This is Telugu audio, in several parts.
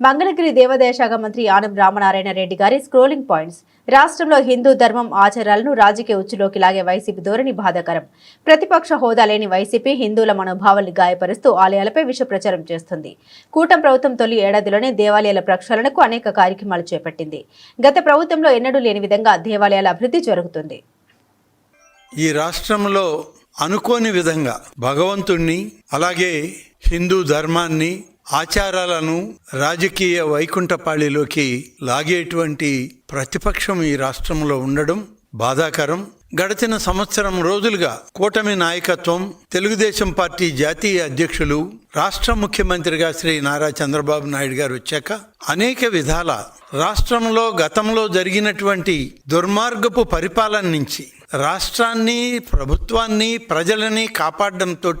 మంగళగిరి దేవాదాయ శాఖ మంత్రి ఆనం రామనారాయణ రెడ్డి గారి స్క్రోలింగ్ పాయింట్స్. రాష్ట్రంలో హిందూ ధర్మం ఆచారాలను రాజకీయ ఉచ్చులోకి లాగే వైసీపీ ధోరణి బాధాకరం. ప్రతిపక్ష హోదా లేని వైసీపీ హిందువుల మనోభావాల్ని గాయపరుస్తూ ఆలయాలపై విష ప్రచారం చేస్తుంది. కూటమి ప్రభుత్వం తొలి ఏడాదిలోనే దేవాలయాల ప్రక్షాళనకు అనేక కార్యక్రమాలు చేపట్టింది. గత ప్రభుత్వంలో ఎన్నడూ లేని విధంగా దేవాలయాల అభివృద్ధి జరుగుతుంది. ఈ రాష్ట్రంలో అనుకోని విధంగా భగవంతుణ్ణి, అలాగే హిందూ ధర్మాన్ని, ఆచారాలను రాజకీయ వైకుంఠపాళిలోకి లాగేటువంటి ప్రతిపక్షం ఈ రాష్ట్రంలో ఉండడం బాధాకరం. గడిచిన సంవత్సరం రోజులుగా కూటమి నాయకత్వం, తెలుగుదేశం పార్టీ జాతీయ అధ్యక్షులు, రాష్ట్ర ముఖ్యమంత్రిగా శ్రీ నారా చంద్రబాబు నాయుడు గారు వచ్చాక అనేక విధాల రాష్ట్రంలో గతంలో జరిగినటువంటి దుర్మార్గపు పరిపాలన నుంచి రాష్ట్రాన్ని, ప్రభుత్వాన్ని, ప్రజలని కాపాడడంతో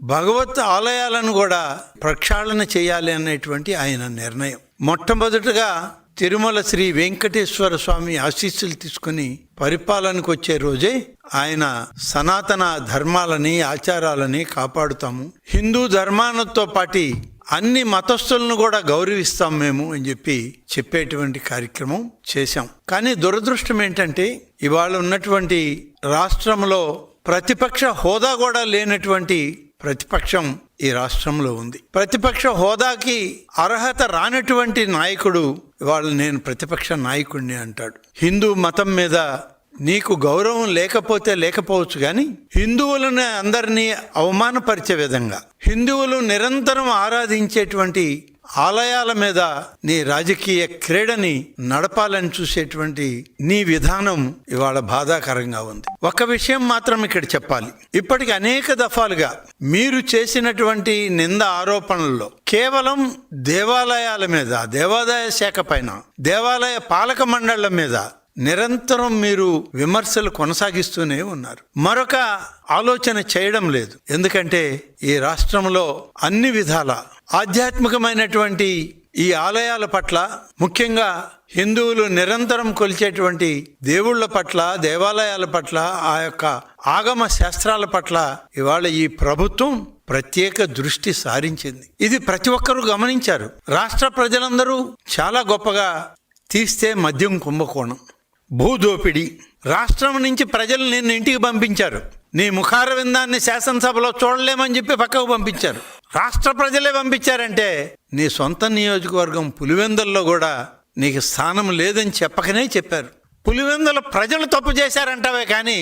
భగవత్ ఆలయాలను కూడా ప్రక్షాళన చేయాలి అనేటువంటి ఆయన నిర్ణయం. మొట్టమొదటగా తిరుమల శ్రీ వెంకటేశ్వర స్వామి ఆశీస్సులు తీసుకుని పరిపాలనకు వచ్చే రోజే ఆయన సనాతన ధర్మాలని, ఆచారాలని కాపాడుతాము, హిందూ ధర్మాలతో పాటు అన్ని మతస్థులను కూడా గౌరవిస్తాం మేము అని చెప్పేటువంటి కార్యక్రమం చేశాం. కానీ దురదృష్టం ఏంటంటే ఇవాళ ఉన్నటువంటి రాష్ట్రంలో ప్రతిపక్ష హోదా కూడా లేనటువంటి ప్రతిపక్షం ఈ రాష్ట్రంలో ఉంది. ప్రతిపక్ష హోదాకి అర్హత రానటువంటి నాయకుడు ఇవాళ నేను ప్రతిపక్ష నాయకుడిని అంటాడు. హిందూ మతం మీద నీకు గౌరవం లేకపోవచ్చు కానీ హిందువులను అందరినీ అవమానపరిచే విధంగా, హిందువులు నిరంతరం ఆరాధించేటువంటి ఆలయాల మీద నీ రాజకీయ క్రీడని నడపాలని చూసేటువంటి నీ విధానం ఇవాళ బాధాకరంగా ఉంది. ఒక విషయం మాత్రం ఇక్కడ చెప్పాలి. ఇప్పటికి అనేక దఫాలుగా మీరు చేసినటువంటి నింద ఆరోపణల్లో కేవలం దేవాలయాల మీద, దేవాదాయ శాఖ పైన, దేవాలయ పాలక మండళ్ల మీద నిరంతరం మీరు విమర్శలు కొనసాగిస్తూనే ఉన్నారు. మరొక ఆలోచన చేయడం లేదు. ఎందుకంటే ఈ రాష్ట్రంలో అన్ని విధాల ఆధ్యాత్మికమైనటువంటి ఈ ఆలయాల పట్ల, ముఖ్యంగా హిందువులు నిరంతరం కొలిచేటువంటి దేవుళ్ల పట్ల, దేవాలయాల పట్ల, ఆ యొక్క ఆగమ శాస్త్రాల పట్ల ఇవాళ ఈ ప్రభుత్వం ప్రత్యేక దృష్టి సారించింది. ఇది ప్రతి ఒక్కరూ గమనించారు. రాష్ట్ర ప్రజలందరూ చాలా గొప్పగా తీస్తే మద్యం కుంభకోణం, భూదోపిడి, రాష్ట్రం నుంచి ప్రజలు నిన్ను ఇంటికి పంపించారు. నీ ముఖార విందాన్ని శాసనసభలో చూడలేమని చెప్పి పక్కకు పంపించారు. రాష్ట్ర ప్రజలే పంపించారంటే నీ సొంత నియోజకవర్గం పులివెందుల్లో కూడా నీకు స్థానం లేదని చెప్పకనే చెప్పారు. పులివెందుల ప్రజలు తప్పు చేశారంటావే కానీ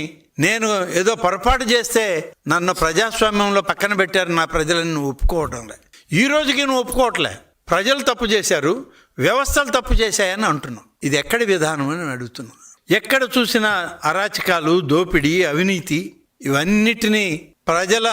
నేను ఏదో పొరపాటు చేస్తే నన్ను ప్రజాస్వామ్యంలో పక్కన పెట్టారు నా ప్రజలని నువ్వు ఒప్పుకోవటం లే. ఈ రోజుకి నువ్వు ఒప్పుకోవట్లే. ప్రజలు తప్పు చేశారు, వ్యవస్థలు తప్పు చేశాయని అంటున్నావు. ఇది ఎక్కడి విధానం అని అడుగుతున్నావు. ఎక్కడ చూసినా అరాచకాలు, దోపిడీ, అవినీతి, ఇవన్నిటినీ ప్రజల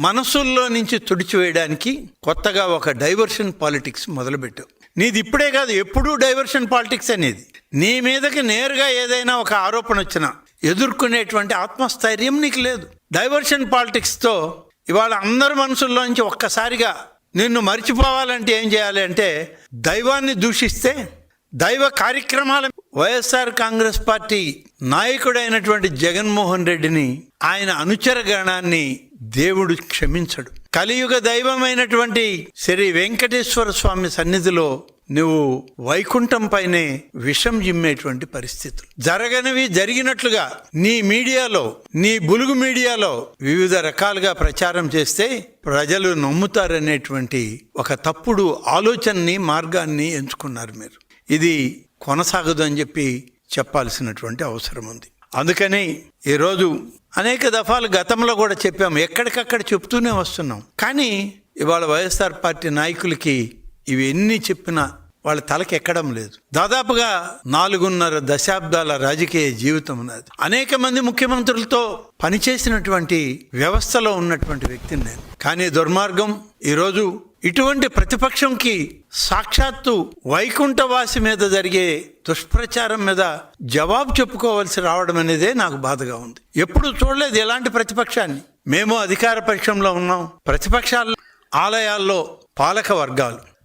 మనసుల్లో నుంచి తుడిచివేయడానికి కొత్తగా ఒక డైవర్షన్ పాలిటిక్స్ మొదలుపెట్టావు. నీది ఇప్పుడే కాదు, ఎప్పుడూ డైవర్షన్ పాలిటిక్స్ అనేది. నీ మీదకి నేరుగా ఏదైనా ఒక ఆరోపణ వచ్చినా ఎదుర్కొనేటువంటి ఆత్మస్థైర్యం నీకు లేదు. డైవర్షన్ పాలిటిక్స్తో ఇవాళ అందరి మనసుల్లోంచి ఒక్కసారిగా నిన్ను మర్చిపోవాలంటే ఏం చేయాలి అంటే దైవాన్ని దూషిస్తే, దైవ కార్యక్రమాల, వైఎస్ఆర్ కాంగ్రెస్ పార్టీ నాయకుడైనటువంటి జగన్మోహన్ రెడ్డిని, ఆయన అనుచర గణాన్ని దేవుడు క్షమించడు. కలియుగ దైవమైనటువంటి శ్రీ వెంకటేశ్వర స్వామి సన్నిధిలో నువ్వు వైకుంఠం పైనే విషం జిమ్మేటువంటి పరిస్థితులు జరగనివి జరిగినట్లుగా నీ మీడియాలో, నీ బులుగు మీడియాలో వివిధ రకాలుగా ప్రచారం చేస్తే ప్రజలు నమ్ముతారనేటువంటి ఒక తప్పుడు ఆలోచనని, మార్గాన్ని ఎంచుకున్నారు మీరు. ఇది కొనసాగదు అని చెప్పాల్సినటువంటి అవసరం ఉంది. అందుకని ఈరోజు అనేక దఫాలు గతంలో కూడా చెప్పాము, ఎక్కడికక్కడ చెప్తూనే వస్తున్నాం. కానీ ఇవాళ వైఎస్ఆర్ పార్టీ నాయకులకి ఇవి ఎన్ని చెప్పినా వాళ్ళ తలకి ఎక్కడం లేదు. దాదాపుగా 4.5 దశాబ్దాల రాజకీయ జీవితం ఉన్నది. అనేక మంది ముఖ్యమంత్రులతో పనిచేసినటువంటి వ్యవస్థలో ఉన్నటువంటి వ్యక్తిని నేను. కానీ దుర్మార్గం ఈరోజు ఇటువంటి ప్రతిపక్షంకి సాక్షాత్తు వైకుంఠవాసి మీద జరిగే దుష్ప్రచారం మీద జవాబు చెప్పుకోవాల్సి రావడం అనేదే నాకు బాధగా ఉంది. ఎప్పుడు చూడలేదు ఎలాంటి ప్రతిపక్షాన్ని. మేము అధికార పక్షంలో ఉన్నాం. ప్రతిపక్షాల ఆలయాల్లో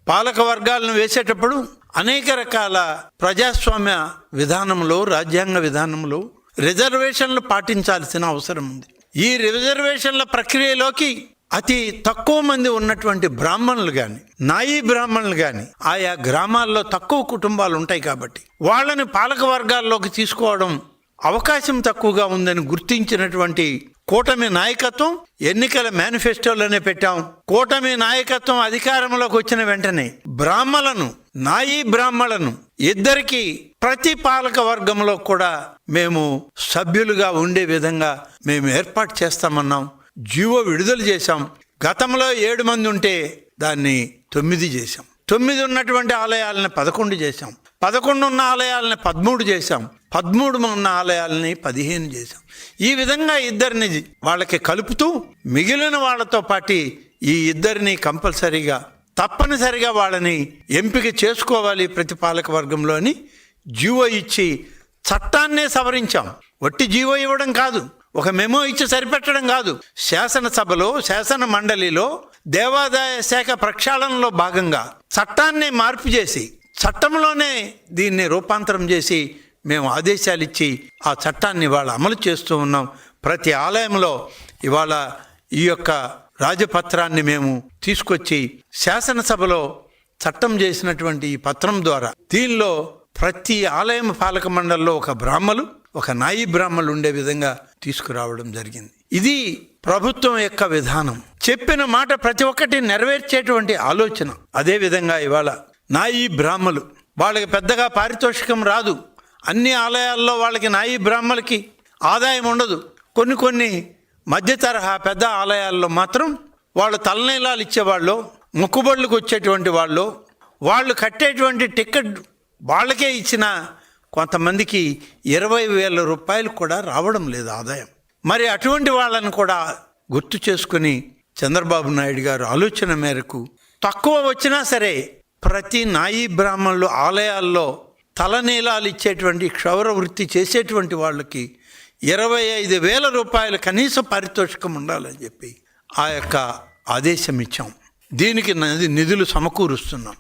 పాలక వర్గాలను వేసేటప్పుడు అనేక రకాల ప్రజాస్వామ్య విధానంలో, రాజ్యాంగ విధానంలో రిజర్వేషన్లు పాటించాల్సిన అవసరం ఉంది. ఈ రిజర్వేషన్ల ప్రక్రియలోకి అతి తక్కువ మంది ఉన్నటువంటి బ్రాహ్మణులు కానీ నాయీ బ్రాహ్మణులు కానీ ఆయా గ్రామాల్లో తక్కువ కుటుంబాలు ఉంటాయి కాబట్టి వాళ్ళని పాలక వర్గాల్లోకి తీసుకోవడం అవకాశం తక్కువగా ఉందని గుర్తించినటువంటి కూటమి నాయకత్వం ఎన్నికల మేనిఫెస్టోలోనే పెట్టాం. కూటమి నాయకత్వం అధికారంలోకి వచ్చిన వెంటనే నాయీ బ్రాహ్మణులను ఇద్దరికి ప్రతి పాలక వర్గంలో కూడా మేము సభ్యులుగా ఉండే విధంగా మేము ఏర్పాటు చేస్తామన్నాం. జీవో విడుదల చేశాం. గతంలో 7 మంది ఉంటే దాన్ని 9 చేశాం. 9 ఉన్నటువంటి ఆలయాలను 11 చేశాం. 11 ఉన్న ఆలయాలని 13 చేశాం. 13 ఉన్న ఆలయాలని 15 చేశాం. ఈ విధంగా ఇద్దరిని వాళ్ళకి కలుపుతూ మిగిలిన వాళ్ళతో పాటు ఈ ఇద్దరిని తప్పనిసరిగా వాళ్ళని ఎంపిక చేసుకోవాలి ప్రతి పాలక వర్గంలో అని జీవో ఇచ్చి చట్టాన్నే సవరించాం. వట్టి జీవో ఇవ్వడం కాదు, ఒక మెమో ఇచ్చి సరిపెట్టడం కాదు. శాసనసభలో శాసన మండలిలో దేవాదాయ శాఖ ప్రక్షాళనలో భాగంగా చట్టాన్ని మార్పు చేసి చట్టంలోనే దీన్ని రూపాంతరం చేసి మేము ఆదేశాలు ఇచ్చి ఆ చట్టాన్ని ఇవాళ అమలు చేస్తూ ఉన్నాం. ప్రతి ఆలయంలో ఇవాళ ఈ యొక్క రాజపత్రాన్ని మేము తీసుకొచ్చి శాసనసభలో చట్టం చేసినటువంటి ఈ పత్రం ద్వారా దీనిలో ప్రతి ఆలయం పాలక మండలిలో ఒక నాయీ బ్రాహ్మణులు ఉండే విధంగా తీసుకురావడం జరిగింది. ఇది ప్రభుత్వం యొక్క విధానం. చెప్పిన మాట ప్రతి ఒక్కటి నెరవేర్చేటువంటి ఆలోచన. అదేవిధంగా ఇవాళ నాయీ బ్రాహ్మణులు వాళ్ళకి పెద్దగా పారితోషికం రాదు. అన్ని ఆలయాల్లో వాళ్ళకి నాయీ బ్రాహ్మణులకి ఆదాయం ఉండదు. కొన్ని మధ్య తరహా పెద్ద ఆలయాల్లో మాత్రం వాళ్ళు తలనీలాలు ఇచ్చేవాళ్ళు, మొక్కుబడులకు వచ్చేటువంటి వాళ్ళు కట్టేటువంటి టికెట్ వాళ్ళకే ఇచ్చిన కొంతమందికి 20,000 రూపాయలు కూడా రావడం లేదు ఆదాయం. మరి అటువంటి వాళ్ళని కూడా గుర్తు చేసుకుని చంద్రబాబు నాయుడు గారు ఆలోచన మేరకు తక్కువ వచ్చినా సరే ప్రతి నాయీ బ్రాహ్మణులు ఆలయాల్లో తలనీలాలు ఇచ్చేటువంటి క్షౌర వృత్తి చేసేటువంటి వాళ్ళకి 25,000 రూపాయలు కనీస పారితోషికం ఉండాలని చెప్పి ఆ యొక్క ఆదేశం ఇచ్చాం. దీనికి నిధులు సమకూరుస్తున్నాం.